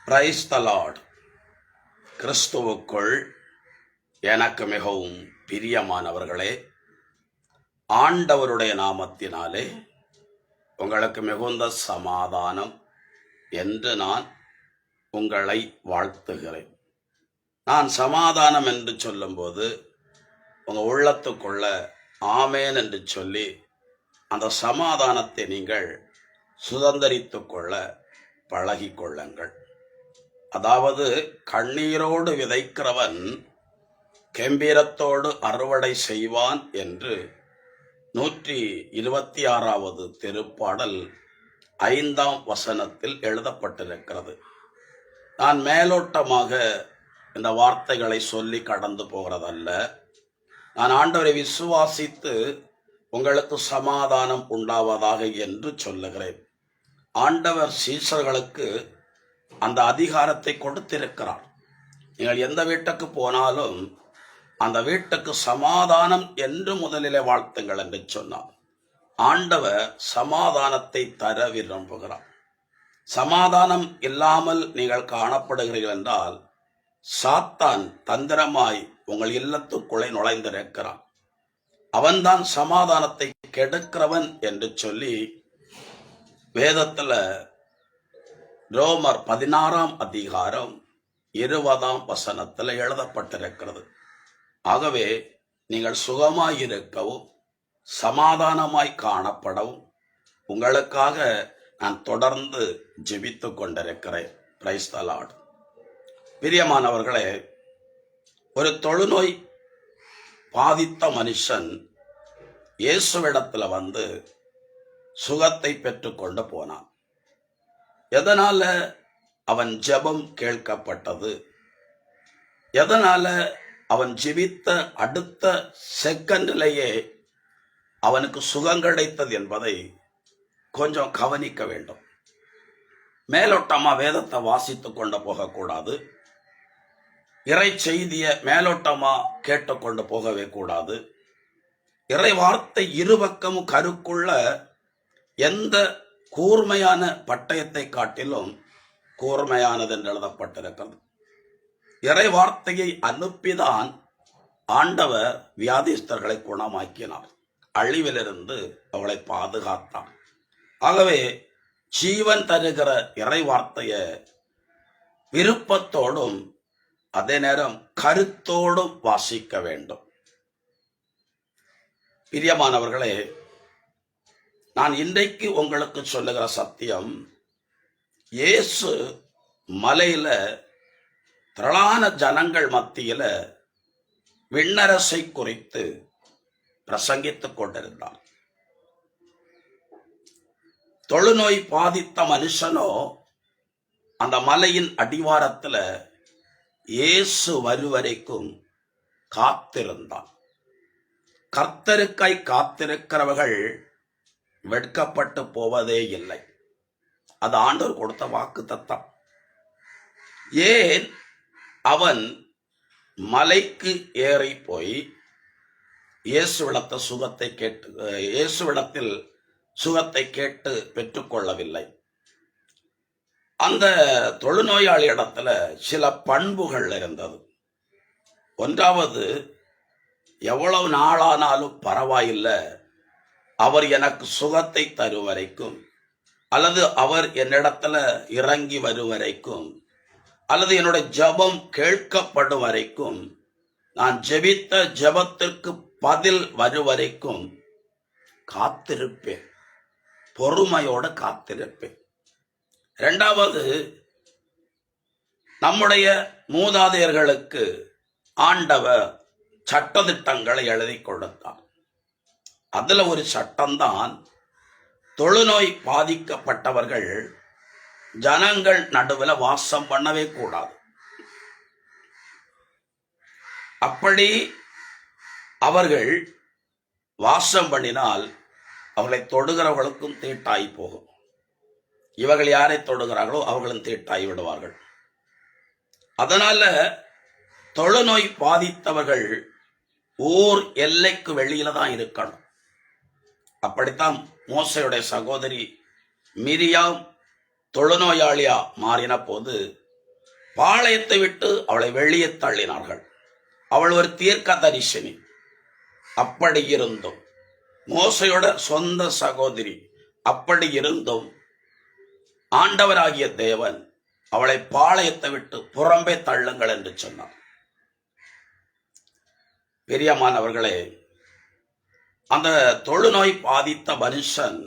Praise the Lord. கிறிஸ்துவுக்குள் எனக்கு மிகவும் பிரியமானவர்களே, ஆண்டவருடைய நாமத்தினாலே உங்களுக்கு மிகுந்த சமாதானம் என்று நான் உங்களை வாழ்த்துகிறேன். நான் சமாதானம் என்று சொல்லும்போது உங்கள் உள்ளத்துக்குள்ள ஆமேன் என்று சொல்லி அந்த சமாதானத்தை நீங்கள் சுதந்திரித்து கொள்ள பழகிக்கொள்ளுங்கள். அதாவது கண்ணீரோடு விதைக்கிறவன் கெம்பீரத்தோடு அறுவடை செய்வான் என்று 126வது திருப்பாடல் 5ஆம் வசனத்தில் எழுதப்பட்டிருக்கிறது. நான் மேலோட்டமாக இந்த வார்த்தைகளை சொல்லி கடந்து போகிறதல்ல. நான் ஆண்டவரை விசுவாசித்து உங்களுக்கு சமாதானம் உண்டாவதாக என்று சொல்லுகிறேன். ஆண்டவர் சீஷர்களுக்கு அந்த அதிகாரத்தை கொடுத்திருக்கிறார். நீங்கள் எந்த வீட்டுக்கு போனாலும் அந்த வீட்டுக்கு சமாதானம் என்று முதலிலே வாழ்த்துங்கள் என்று சொன்னார். ஆண்டவர் சமாதானத்தை தர விரும்புகிறார். சமாதானம் இல்லாமல் நீங்கள் காணப்படுகிறீர்கள் என்றால் சாத்தான் தந்திரமாய் உங்கள் இல்லத்துக்குள்ளே நுழைந்திருக்கிறான். அவன்தான் சமாதானத்தை கெடுக்கிறவன் என்று சொல்லி வேதத்துல ரோமர் 16ஆம் அதிகாரம் 20ஆம் வசனத்தில் எழுதப்பட்டிருக்கிறது. ஆகவே நீங்கள் சுகமாயிருக்கவும் சமாதானமாய் காணப்படவும் உங்களுக்காக நான் தொடர்ந்து ஜெபித்து கொண்டிருக்கிறேன். Praise the Lord. பிரியமானவர்களே, ஒரு தொழுநோய் பாதித்த மனுஷன் இயேசுவிடத்தில் வந்து சுகத்தை பெற்றுக்கொண்டு போனான். எதனால அவன் ஜெபம் கேட்கப்பட்டது? எதனால அவன் ஜெபித்த அடுத்த செகண்டிலேயே அவனுக்கு சுகம் கிடைத்தது என்பதை கொஞ்சம் கவனிக்க வேண்டும். மேலோட்டமா வேதத்தை வாசித்து கொண்டு போகக்கூடாது. இறை செய்திய மேலோட்டமா கேட்டுக்கொண்டு போகவே கூடாது. இறை வார்த்தை இருபக்கமும் கருக்குள்ள எந்த கூர்மையான பட்டயத்தை காட்டிலும் கூர்மையானது என்று எழுதப்பட்டிருக்கிறது. இறை வார்த்தையை அனுப்பிதான் ஆண்டவர் வியாதிஸ்தர்களை குணமாக்கினார், அழிவிலிருந்து அவளை பாதுகாத்தார். ஆகவே ஜீவன் தருகிற இறை வார்த்தையை விருப்பத்தோடும் அதே நேரம் கருத்தோடும் வாசிக்க வேண்டும். பிரியமானவர்களே, நான் இன்றைக்கு உங்களுக்கு சொல்லுகிற சத்தியம், இயேசு மலையில திரளான ஜனங்கள் மத்தியில விண்ணரசை குறித்து பிரசங்கித்துக் கொண்டிருந்தார். தொழுநோய் பாதித்த மனுஷனோ அந்த மலையின் அடிவாரத்தில் இயேசு வருவரைக்கும் காத்திருந்தான். கர்த்தருக்காய் காத்திருக்கிறவர்கள் வெட்கப்பட்டு போவதே இல்லை. அது ஆண்டவர் கொடுத்த வாக்கு தத்தம். ஏன் அவன் மலைக்கு ஏறி போய் இயேசுவிடத்தில் சுகத்தை கேட்டு பெற்றுக்கொள்ளவில்லை? அந்த தொழுநோயாளி இடத்துல சில பண்புகள் இருந்தது. ஒன்றாவது, எவ்வளவு நாளானாலும் பரவாயில்லை, அவர் எனக்கு சுகத்தை தரும் வரைக்கும், அல்லது அவர் என்னிடத்துல இறங்கி வரும் வரைக்கும், அல்லது என்னுடைய ஜெபம் கேட்கப்படும் வரைக்கும், நான் ஜெபித்த ஜெபத்திற்கு பதில் வரும் வரைக்கும் காத்திருப்பேன், பொறுமையோடு காத்திருப்பேன். இரண்டாவது, நம்முடைய மூதாதையர்களுக்கு ஆண்டவர் சட்டதிட்டங்களை எழுதி கொடுத்தார். அதுல ஒரு சட்டம்தான், தொழுநோய் பாதிக்கப்பட்டவர்கள் ஜனங்கள் நடுவில் வாசம் பண்ணவே கூடாது. அப்படி அவர்கள் வாசம் பண்ணினால் அவர்களை தொடுகிறவர்களுக்கும் தீட்டாய் போகும். இவர்கள் யாரை தொடுகிறார்களோ அவர்களும் தீட்டாய் விடுவார்கள். அதனால தொழுநோய் பாதித்தவர்கள் ஊர் எல்லைக்கு வெளியில தான் இருக்கணும். அப்படித்தான் மோசையுடைய சகோதரி மிரியாம் தொழுநோயாளியா மாறின போது பாளையத்தை விட்டு அவளை வெளியே தள்ளினார்கள். அவள் ஒரு தீர்க்கதரிசினி. அப்படி இருந்தும் மோசையோட சொந்த சகோதரி. அப்படி இருந்தும் ஆண்டவராகிய தேவன் அவளை பாளையத்தை விட்டு புறம்பே தள்ளுங்கள் என்று சொன்னார். பிரியமானவர்களே, அந்த தொழுநோய் பாதித்த மனுஷன்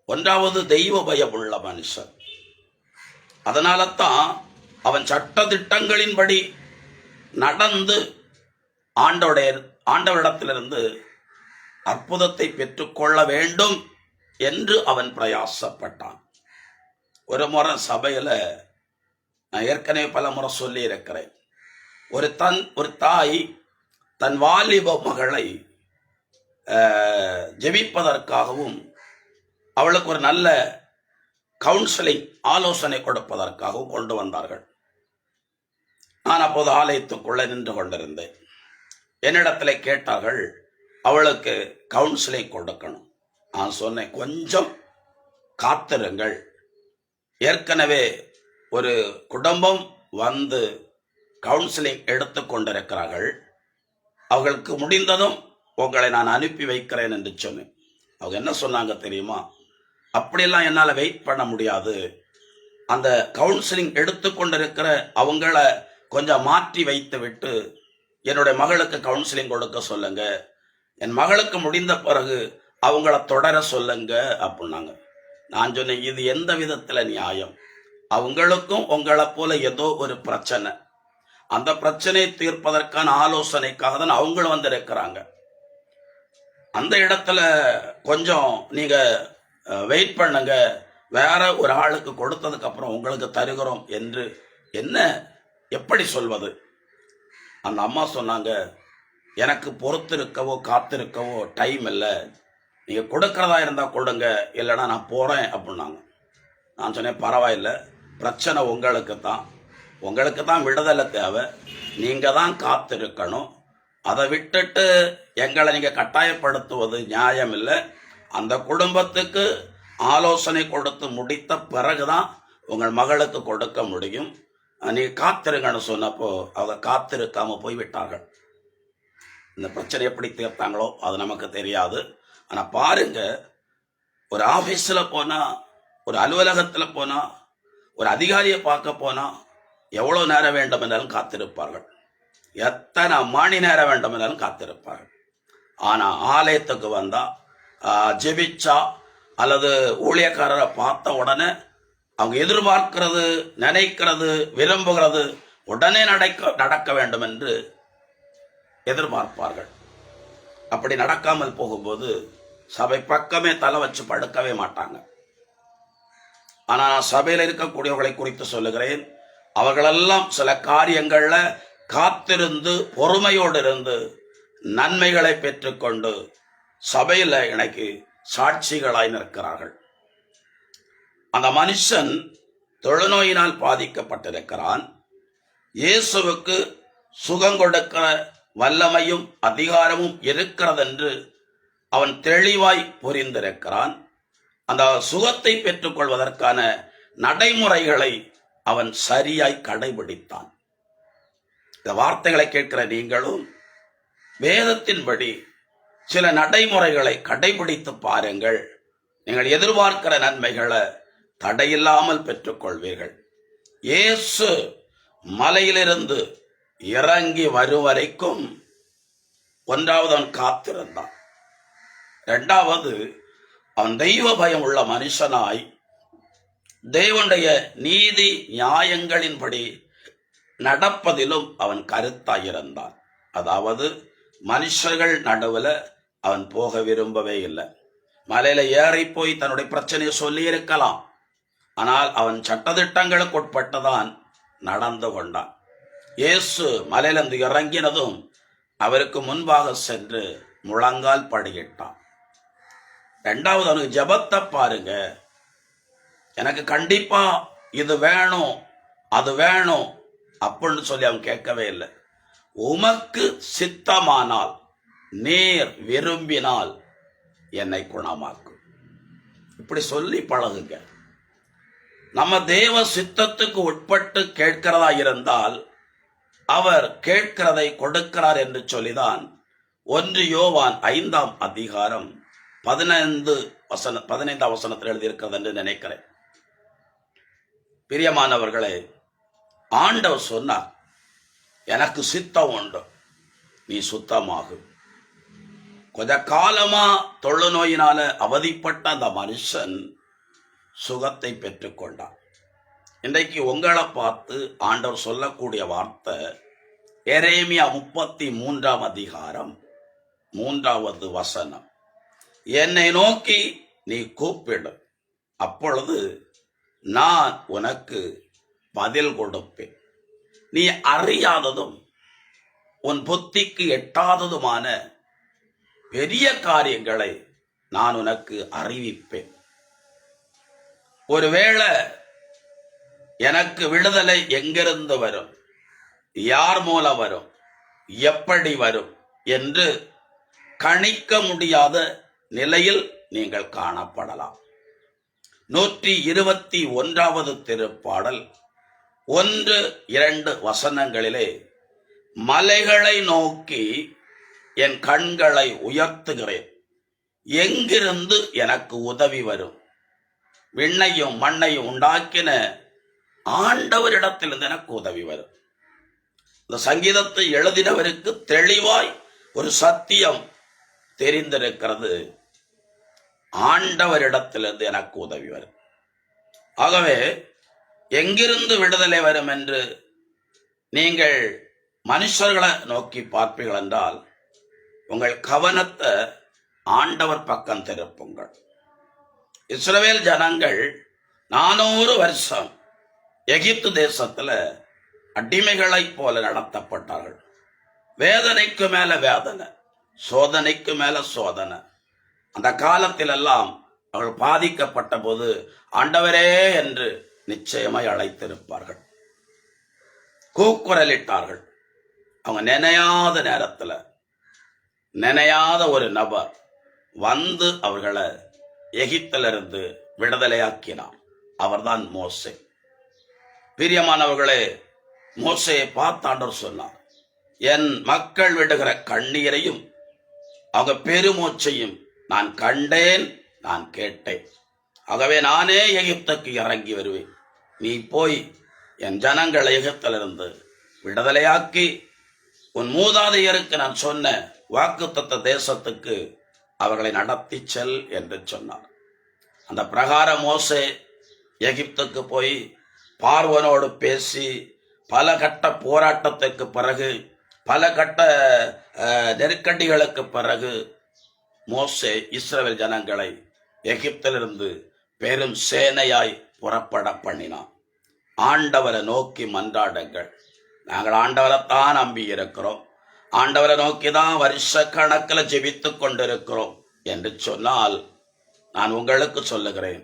ஒன்றாவது தெய்வ பயமுள்ள மனுஷன். அதனால தான் அவன் சட்ட திட்டங்களின்படி நடந்து ஆண்டவரிடத்திலிருந்து அற்புதத்தை பெற்றுக்கொள்ள வேண்டும் என்று அவன் பிரயாசப்பட்டான். ஒரு முறை சபையில் நான் ஏற்கனவே பல முறை சொல்லி இருக்கிறேன். ஒரு தாய் தன் வாலிப மகளை ஜெபிப்பதற்காகவும் அவளுக்கு ஒரு நல்ல கவுன்சிலிங் ஆலோசனை கொடுப்பதற்காகவும் கொண்டு வந்தார்கள். நான் அப்போது ஆலயத்துக்குள்ளே நின்று கொண்டிருந்தேன். என்னிடத்தில் கேட்டார்கள், அவளுக்கு கவுன்சிலிங் கொடுக்கணும். நான் சொன்னேன், கொஞ்சம் காத்திருங்கள். ஏற்கனவே ஒரு குடும்பம் வந்து கவுன்சிலிங் எடுத்து கொண்டிருக்கிறார்கள். அவர்களுக்கு முடிந்ததும் உங்களை நான் அனுப்பி வைக்கிறேன் என்று சொன்னேன். அவங்க என்ன சொன்னாங்க தெரியுமா? அப்படியெல்லாம் என்னால் வெயிட் பண்ண முடியாது. அந்த கவுன்சிலிங் எடுத்து கொண்டிருக்கிற அவங்கள கொஞ்சம் மாற்றி வைத்து விட்டு என்னுடைய மகளுக்கு கவுன்சிலிங் கொடுக்க சொல்லுங்க. என் மகளுக்கு முடிந்த பிறகு அவங்கள தொடர சொல்லுங்க அப்படின்னாங்க. நான் சொன்னேன், இது எந்த விதத்தில் நியாயம்? அவங்களுக்கும் உங்களை போல ஏதோ ஒரு பிரச்சனை. அந்த பிரச்சனையை தீர்ப்பதற்கான ஆலோசனைக்காக தான் அவங்களும் வந்திருக்கிறாங்க. அந்த இடத்துல கொஞ்சம் நீங்க வெயிட் பண்ணுங்க, வேற ஒரு ஆளுக்கு கொடுத்ததுக்கு அப்புறம் உங்களுக்கு தருகிறோம் என்று என்ன எப்படி சொல்வது? அந்த அம்மா சொன்னாங்க, எனக்கு பொறுத்திருக்கவோ காத்திருக்கவோ டைம் இல்லை, நீங்க கொடுக்கறதா இருந்தா கொடுங்க, இல்லைன்னா நான் போறேன் அப்படின்னாங்க. நான் சொன்னேன், பரவாயில்ல, பிரச்சனை உங்களுக்கு தான் விடுதலை தேவை, நீங்க தான் காத்திருக்கணும். அதை விட்டுட்டு எங்களை நீங்க கட்டாயப்படுத்துவது நியாயம் இல்லை. அந்த குடும்பத்துக்கு ஆலோசனை கொடுத்து முடித்த பிறகுதான் உங்கள் மகளுக்கு கொடுக்க முடியும். நீங்க காத்திருங்கன்னு சொன்னப்போ அவங்க காத்திருக்காம போய்விட்டார்கள். இந்த பிரச்சனை எப்படி தீர்த்தாங்களோ அது நமக்கு தெரியாது. ஆனா பாருங்க, ஒரு ஆபீஸ்ல போனா, ஒரு அலுவலகத்துல போனா, ஒரு அதிகாரியை பார்க்க போனா எவ்வளவு நேரம் வேண்டும் என்றாலும் காத்திருப்பார்கள். எத்தனை மணி நேரம் வேண்டும் என்றாலும் காத்திருப்பார்கள். ஆனா ஆலயத்துக்கு வந்தா, ஜெபிச்சா அல்லது ஊழியக்காரரை பார்த்த உடனே அவங்க எதிர்பார்க்கிறது, நினைக்கிறது, விரும்புகிறது உடனே நடக்க வேண்டும் என்று எதிர்பார்ப்பார்கள். அப்படி நடக்காமல் போகும்போது சபை பக்கமே தலை வச்சு படுக்கவே மாட்டாங்க. ஆனா நான் சபையில் இருக்கக்கூடியவர்களை குறித்து சொல்லுகிறேன். அவர்களெல்லாம் சில காரியங்கள்ல காத்திருந்து பொறுமையோடு இருந்து நன்மைகளை பெற்றுக்கொண்டு சபையில் எனக்கு சாட்சிகளாய் நிற்கிறார்கள். அந்த மனுஷன் தொழுநோயினால் பாதிக்கப்பட்டிருக்கிறான். இயேசுவுக்கு சுகம் கொடுக்கிற வல்லமையும் அதிகாரமும் இருக்கிறதென்று அவன் தெளிவாய் புரிந்திருக்கிறான். அந்த சுகத்தை பெற்றுக்கொள்வதற்கான நடைமுறைகளை அவன் சரியாய் கடைபிடித்தான். இந்த வார்த்தைகளை கேட்கிற நீங்களும் வேதத்தின்படி சில நடைமுறைகளை கடைபிடித்து பாருங்கள். நீங்கள் எதிர்பார்க்கிற நன்மைகளை தடையில்லாமல் பெற்றுக்கொள்வீர்கள். இயேசு மலையிலிருந்து இறங்கி வரும் வரைக்கும் ஒன்றாவது அவன் காத்திருந்தான். இரண்டாவது, அவன் தெய்வ பயம் உள்ள மனுஷனாய் தேவனுடைய நீதி நியாயங்களின்படி நடப்பதிலும் அவன் கருத்தாயிருந்தான். அதாவது மனுஷர்கள் நடுவில் அவன் போக விரும்பவே இல்லை. மலையில ஏறி போய் தன்னுடைய பிரச்சனையை சொல்லி இருக்கலாம். ஆனால் அவன் சட்டதிட்டங்களுக்கு உட்பட்டுதான் நடந்து கொண்டான். இயேசு மலையிலிருந்து இறங்கினதும் அவருக்கு முன்பாக சென்று முழங்கால் படியிட்டான். இரண்டாவது, அவனுக்கு ஜெபத்தை பாருங்க. எனக்கு கண்டிப்பா இது வேணும், அது வேணும் அப்படின்னு சொல்லி அவன் கேட்கவே இல்லை. உமக்கு சித்தமானால், நீர் விரும்பினால் என்னை குணமாக்கும். இப்படி சொல்லி பழகுங்க. நம்ம தேவ சித்தத்துக்கு உட்பட்டு கேட்கிறதா இருந்தால் அவர் கேட்கிறதை கொடுக்கிறார் என்று சொல்லிதான் 1 யோவான் 5ஆம் அதிகாரம் 15ஆம் வசனத்தில் எழுதியிருக்கிறது என்று நினைக்கிறேன். பிரியமானவர்களே, ஆண்டவர் சொன்னார், எனக்கு சித்தம் உண்டு, நீ சுத்தமாகு. கொஞ்ச காலமா தொழுநோயினால அவதிப்பட்ட அந்த மனுஷன் சுகத்தை பெற்றுக்கொண்டார். இன்றைக்கு உங்களை பார்த்து ஆண்டவர் சொல்லக்கூடிய வார்த்தை எரேமியா 33ஆம் அதிகாரம் 3வது வசனம். என்னை நோக்கி நீ கூப்பிடு, அப்பொழுது நான் உனக்கு பதில் கொடுப்பேன். நீ அறியாததும் உன் புத்திக்கு எட்டாததுமான பெரிய காரியங்களை நான் உனக்கு அறிவிப்பேன். ஒருவேளை எனக்கு விடுதலை எங்கிருந்து வரும், யார் மூலம் வரும், எப்படி வரும் என்று கணிக்க முடியாத நிலையில் நீங்கள் காணப்படலாம். 121வது திருப்பாடல் 1-2 வசனங்களிலே, மலைகளை நோக்கி என் கண்களை உயர்த்துகிறேன், எங்கிருந்து எனக்கு உதவி வரும்? விண்ணையும் மண்ணையும் உண்டாக்கின ஆண்டவரிடத்திலிருந்து எனக்கு உதவி வரும். இந்த சங்கீதத்தை எழுதினவருக்கு தெளிவாய் ஒரு சத்தியம் தெரிந்திருக்கிறது, ஆண்டவரிடத்திலிருந்து எனக்கு உதவி வரும். ஆகவே எங்கிருந்து விடுதலை வரும் என்று நீங்கள் மனுஷர்களை நோக்கி பார்ப்பீர்கள் என்றால் உங்கள் கவனத்தை ஆண்டவர் பக்கம் திருப்புங்கள். இஸ்ரவேல் ஜனங்கள் 400 வருஷம் எகிப்து தேசத்துல அடிமைகளை போல நடத்தப்பட்டார்கள். வேதனைக்கு மேல வேதனை, சோதனைக்கு மேல சோதனை. அந்த காலத்திலெல்லாம் அவர்கள் பாதிக்கப்பட்ட போது ஆண்டவரே என்று நிச்சயமாய் அழைத்திருப்பார்கள், கூக்குரலிட்டார்கள். அவங்க நினையாத நேரத்துல நினையாத ஒரு நபர் வந்து அவர்களை எகிப்திலிருந்து விடுதலையாக்கினார். அவர்தான் மோசே. பிரியமானவர்களே, மோசையை பார்த்து ஆண்டவர் சொன்னார், என் மக்கள் விடுகிற கண்ணீரையும் அவங்க பெருமூச்சையும் நான் கண்டேன், நான் கேட்டேன். ஆகவே நானே எகிப்துக்கு இறங்கி வருவேன். நீ போய் என் ஜனங்களை எகிப்திலிருந்து விடுதலையாக்கி உன் மூதாதையருக்கு நான் சொன்ன வாக்குத்தத்த தேசத்துக்கு அவர்களை நடத்தி செல் என்று சொன்னார். அந்த பிரகாரம் மோசே எகிப்துக்கு போய் பார்வோனோடு பேசி பல கட்ட போராட்டத்துக்கு பிறகு, பல கட்ட நெருக்கடிகளுக்கு பிறகு மோசே இஸ்ரவேல் ஜனங்களை எகிப்திலிருந்து பெரும் சேனையாய் புறப்பட பண்ணினான். ஆண்டவரை நோக்கி மன்றாடுங்கள். நாங்கள் ஆண்டவரைத்தான் நம்பி இருக்கிறோம், ஆண்டவரை நோக்கி தான் வருஷ கணக்கில் ஜெபித்துக் கொண்டிருக்கிறோம் என்று சொன்னால் நான் உங்களுக்கு சொல்லுகிறேன்,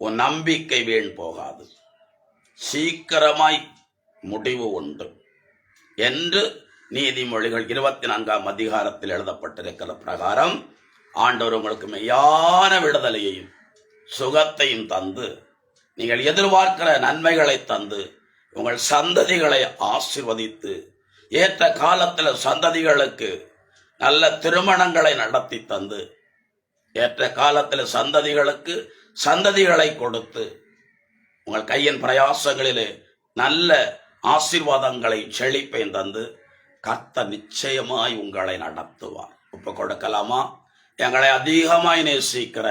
உன் நம்பிக்கை வீண் போகாது, சீக்கிரமாய் முடிவு உண்டு என்று நீதிமொழிகள் 24ஆம் அதிகாரத்தில் எழுதப்பட்டிருக்கிற பிரகாரம் ஆண்டவர் உங்களுக்கு மெய்யான விடுதலையையும் சுகத்தையும் தந்து நீங்கள் எதிர்பார்க்கிற நன்மைகளை தந்து உங்கள் சந்ததிகளை ஆசீர்வதித்து ஏற்ற காலத்தில் சந்ததிகளுக்கு நல்ல திருமணங்களை நடத்தி தந்து ஏற்ற காலத்தில் சந்ததிகளுக்கு சந்ததிகளை கொடுத்து உங்கள் கையின் பிரயாசங்களிலே நல்ல ஆசீர்வாதங்களை செழிப்பையும் தந்து கர்த்தர் நிச்சயமாய் உங்களை நடத்துவார். ஒப்பு கொடுக்கலாமா? எங்களை அதிகமாய் நேசிக்கிற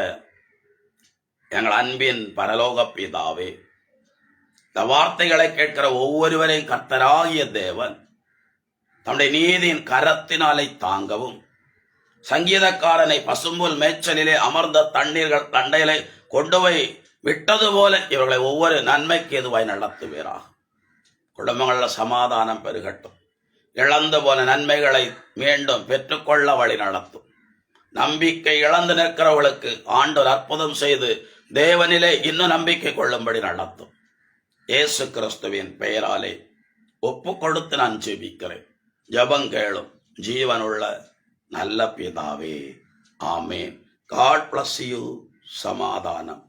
எங்கள் அன்பின் பரலோக பிதாவே, இந்த வார்த்தைகளை கேட்கிற ஒவ்வொருவரையும் கர்த்தராகிய தேவன் தம்முடைய நீதியின் கரத்தினாலே தாங்கவும், சங்கீதக்காரனை பசும்புல் மேய்ச்சலிலே அமர்ந்த தண்ணீர்கள் தண்டையிலே கொண்டு போய் விட்டது போல இவர்களை ஒவ்வொரு நன்மைக்கு எதுவாய் நடத்துவீராக. குடும்பங்களில் சமாதானம் பெருகட்டும். இழந்து போன நன்மைகளை மீண்டும் பெற்றுக்கொள்ள வழி நடத்தும். நம்பிக்கை இழந்து நிற்கிறவர்களுக்கு ஆண்டவர் அற்புதம் செய்து தேவனிலே இன்னும் நம்பிக்கை கொள்ளும்படி நடத்தும். இயேசு கிறிஸ்துவின் பெயராலே ஒப்பு கொடுத்து நான் ஜெபிக்கிறேன். ஜெபம் கேளும் ஜீவனுள்ள நல்ல பிதாவே, ஆமேன். God bless you. சமாதானம்.